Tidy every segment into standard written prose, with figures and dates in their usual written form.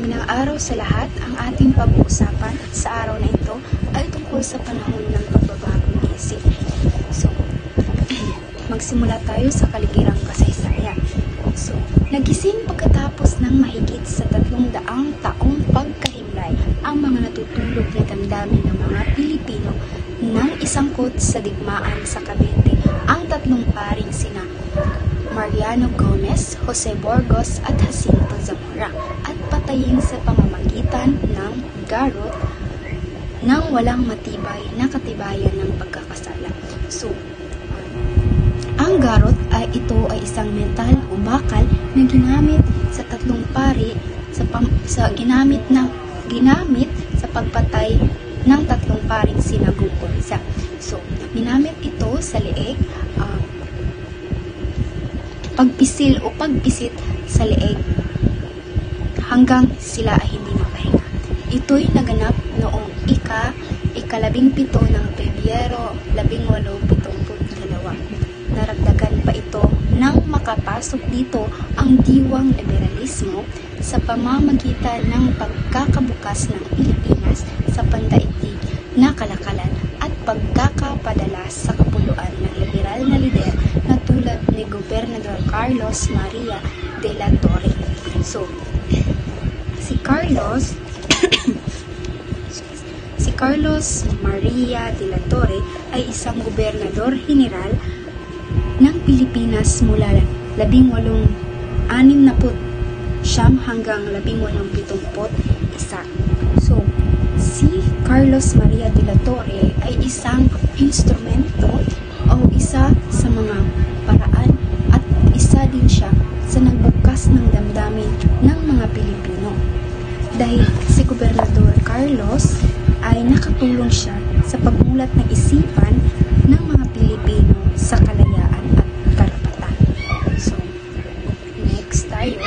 Magandang araw sa lahat. Ang ating pag-uusapan sa araw na ito ay tungkol sa panahon ng pagbabago ng isip. So, magsimula tayo sa kaligirang kasaysayan. So, nagising pagkatapos ng mahigit sa 300 taong pagkahimlay ang mga natutulog na damdamin ng mga Pilipino nang isangkot sa digmaan sa Cavite ang tatlong paring sina Mariano Gomez, Jose Burgos at Jacinto Zamora at patayin sa pamamagitan ng garot nang walang matibay na katibayan ng pagkakasala. So, ang garot ay isang mental o bakal na ginamit sa tatlong pari ginamit sa pagpatay ng tatlong paring sinagumpisa. So, ginamit ito sa leeg, pagpisil o pagpisit sa leeg hanggang sila ay hindi makahinga. Ito'y naganap noong ika-17 ng Pebrero 1872. Naragdagan pa ito nang makapasok dito ang diwang liberalismo sa pamamagitan ng pagkakabukas ng Pilipinas sa pandaigdig na kalakalan at pagkakapadala sa kapuluan ng liberal na lider na tulad ni Gobernador Carlos Maria de la Torre. So, si Carlos Maria de la Torre ay isang gobernador general ng Pilipinas mula 1869 hanggang 1871. So, si Carlos Maria de la Torre ay isang instrumento o isa sa mga paraan at isa din siya sa nagbukas ng damdamin ng mga Pilipino. Dahil si Gobernador Carlos ay nakatulong siya sa pagmulat ng isipan ng mga Pilipino sa kalayaan at karapatan. So, next tayo.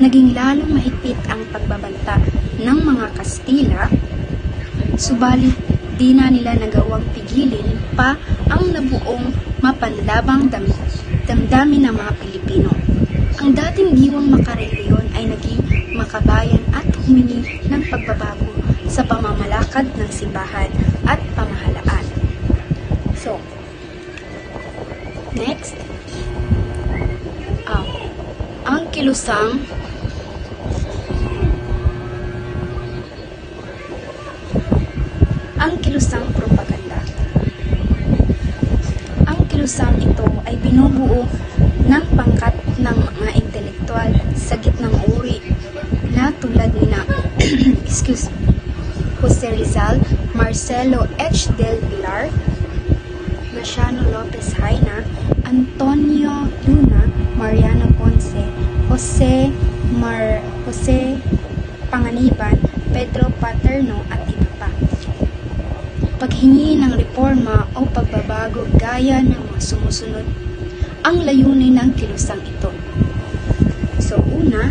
Naging lalong mahigpit ang pagbabanta ng mga Kastila, subalit di na nila nagawang pigilin pa ang nabuong mapanlabang damdamin ng mga Pilipino. Ang dating diwang Macarelion ay naging makabayan at humingi ng pagbabago sa pamamalakad ng simbahan at pamahalaan. So, next, ang kilusang propaganda. Ang kilusang ito ay binubuo ng pangkat ng mga intelektual sa gitnang uri na tulad ni Jose Rizal, Marcelo H. del Pilar, Marciano Lopez Haina, Antonio Luna, Mariano Ponce, Jose Panganiban, Pedro Paterno at iba pa. Paghingi ng reforma o pagbabago gaya ng mga sumusunod ang layunin ng kilusang ito. So, una,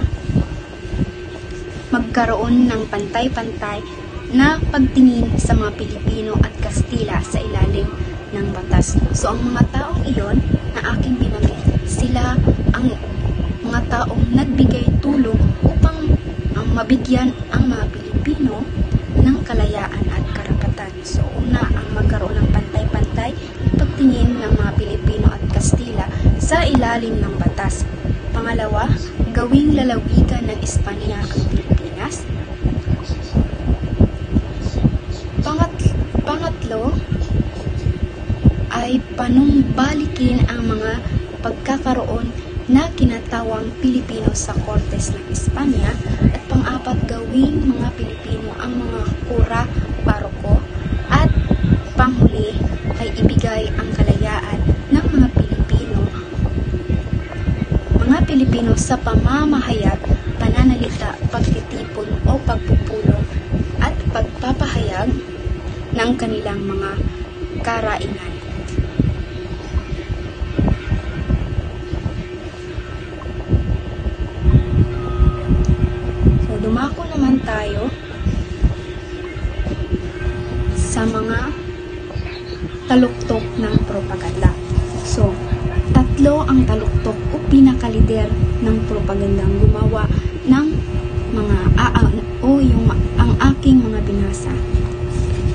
magkaroon ng pantay-pantay na pagtingin sa mga Pilipino at Kastila sa ilalim ng batas. So, ang mga taong iyon na aking binanggit, sila ang mga taong nagbigay tulong upang mabigyan ang mga Pilipino ng kalayaan at karapatan. So, una, ang magkaroon ng pantay-pantay pagtingin ng mga Pilipino at Kastila sa ilalim ng batas. Pangalawa, gawing lalawigan ng Espanya ang Pilipinas. Pangatlo, ay panumbalikin ang mga pagkakaroon na kinatawang Pilipino sa Kortes ng Espanya. At pang-apat, gawing mga Pilipino ang mga kura, paroko. At panghuli ay ibigay ang kalayaan ng mga Pilipino sa pamamahayag, pananalita, pagtitipon o pagpupulong at pagpapahayag ng kanilang mga karainan. So, dumako naman tayo sa mga taluktok ng propaganda. So, tatlo ang taluktok o pinakalider ng propagandang gumawa ng mga ang aking mga binasa.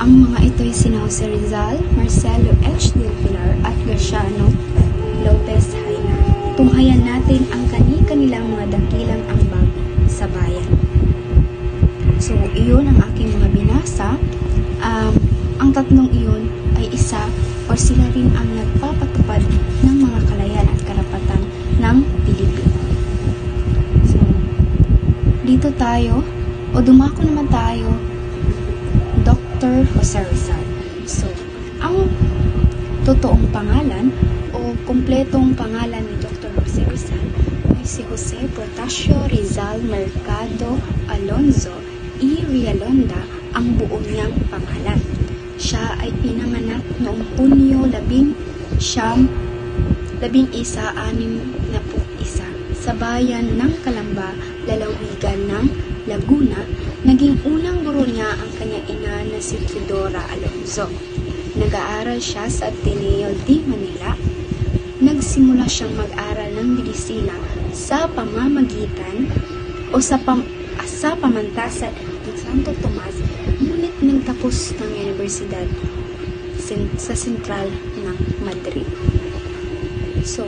Ang mga ito'y sina Jose Rizal, Marcelo H. Del Pilar at Graciano Lopez Haina. Tunghayan natin ang kanilang mga dakilang ambag sa bayan. So, iyon ang aking mga binasa. Ang tatlong iyon ay isa o sila rin ang nagpapatupad ng mga kalayan at karapatan ng Pilipino. So, dito tayo, o dumako naman tayo, Dr. Jose Rizal. So, ang totoong pangalan o kumpletong pangalan ni Dr. Jose Rizal ay si Jose Protasio Rizal Mercado Alonzo y Realonda ang buo niyang pangalan. Siya ay pinanganak noong Hunyo 11, 1161 sa bayan ng Calamba, lalawigan ng Laguna. Naging unang guro niya ang kanyang ina na si Teodora Alonzo. Nag-aaral siya sa Ateneo de Manila. Nagsimula siyang mag-aral ng medisina sa pamamagitan o sa pamantasan ng Santo Tomas, ngunit nagtapos ng universidad sa sentral ng Madrid. So,